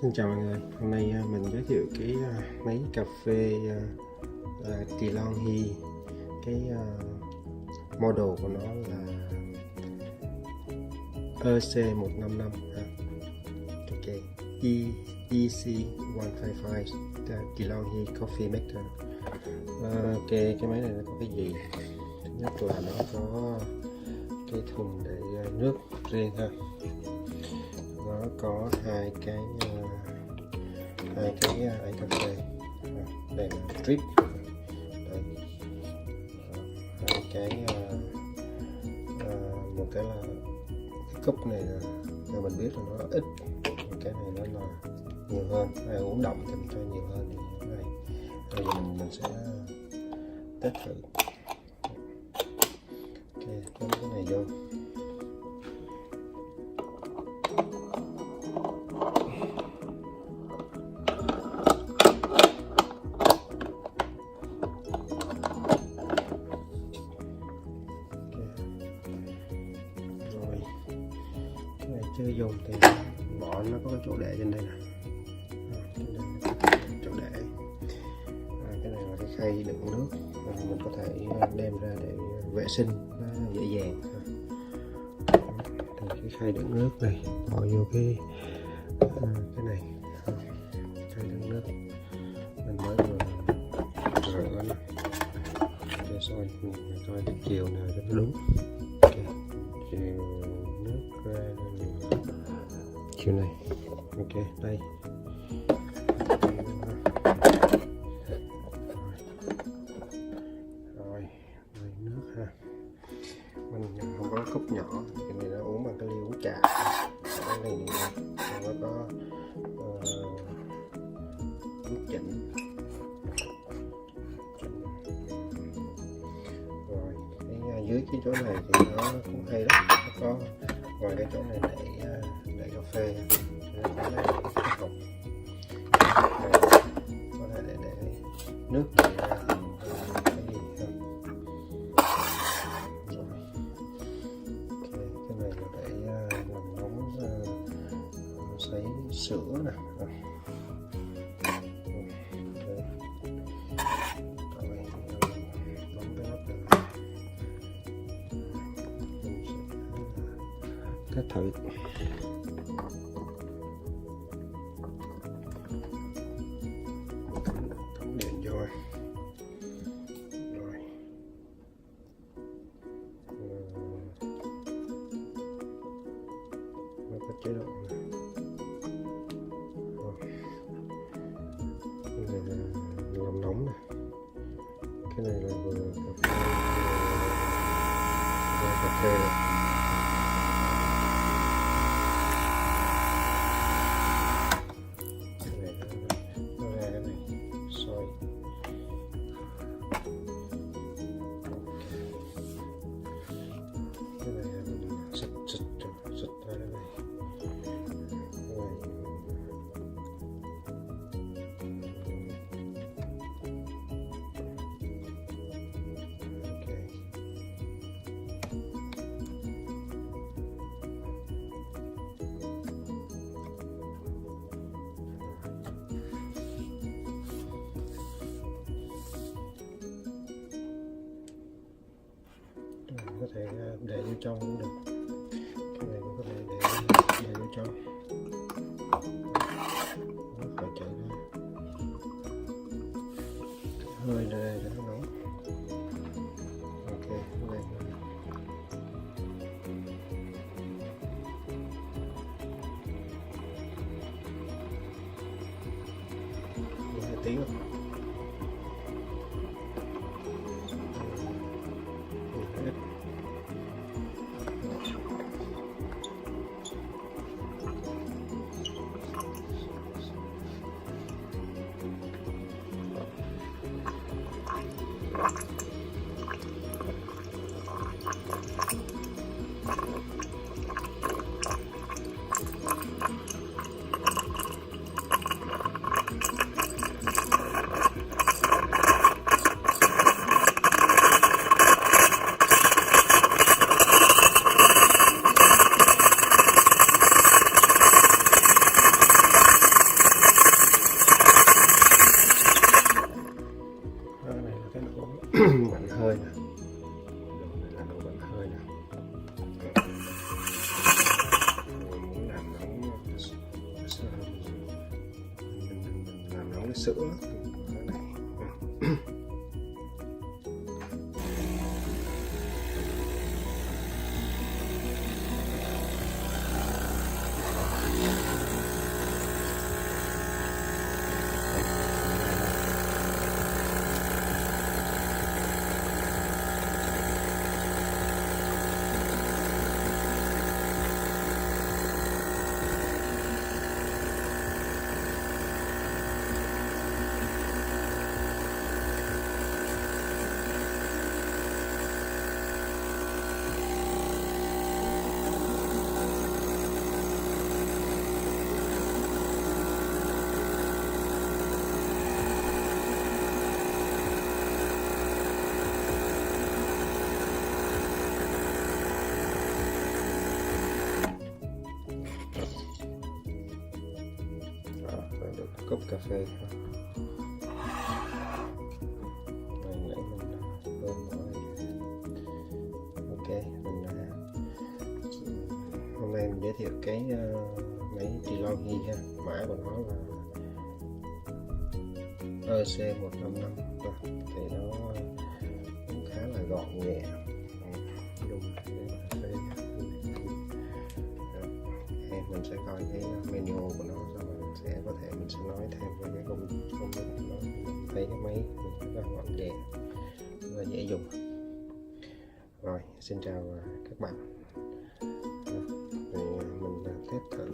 Xin chào mọi người, hôm nay mình giới thiệu cái máy cà phê Delonghi. Cái model của nó là EC155, ok, EC155 Delonghi Coffee Maker. Ok, cái máy này nó có cái gì? Thứ nhất là nó có cái thùng để nước riêng ha. Nó có hai cái ấy cà phê. Đây là drip. Đây. Hai cái một cái là cái cốc này là mình biết là nó ít, cái này nó là nhiều hơn, ai uống đậm thì mình cho nhiều hơn. Thì cái này bây giờ mình sẽ test thử. Ok, cắm cái này vô. Chưa dùng thì bỏ, nó có cái chỗ để trên đây nè, chỗ để. Cái này là cái khay đựng nước, mình có thể đem ra để vệ sinh nó dễ dàng. Thì cái khay đựng nước này bỏ vô cái này, khay đựng nước mình mới vừa rửa nè, để soi mình coi cái chiều nào cho nó đúng. Okay. Chiều nước ra chiều này, ok, đây. Rồi nước ha, mình không có cốc nhỏ, cái này nó uống bằng cái ly uống trà. Cái này nó có nước chỉnh. Rồi cái dưới cái chỗ này thì nó cũng hay lắm, nó có ngoài cái chỗ này để cà phê, nó có cái hộp có thể để nước chảy ra thì cái gì không. Rồi. Okay, cái này là để làm nóng sấy sữa nè. Cái thử cắm điện vô rồi nó có chế độ này. Cái này là làm nóng này, cái này là vừa cà phê này. Có thể để vô trong cũng được, cái này cũng có thể để vô trong, nó phải chạy ra hơi ra đây để nó nóng. Ok, cái này hai tiếng rồi. bằng hơi nè, đồ này là đồ bằng hơi nè. Mình muốn làm nóng mình làm nóng cái sữa cái này. Cốc cà phê nãy mình quên nói. Ok, mình hôm nay mình giới thiệu cái máy Delonghi ha, mã của nó là EC155 thì nó cũng khá là gọn nhẹ, dùng để mình sẽ coi cái menu của nó, xong rồi sẽ có thể mình sẽ nói thêm về cái công dụng của nó. Thấy cái máy mình rất là gọn nhẹ và dễ dùng. Rồi, xin chào các bạn. Thì mình test thử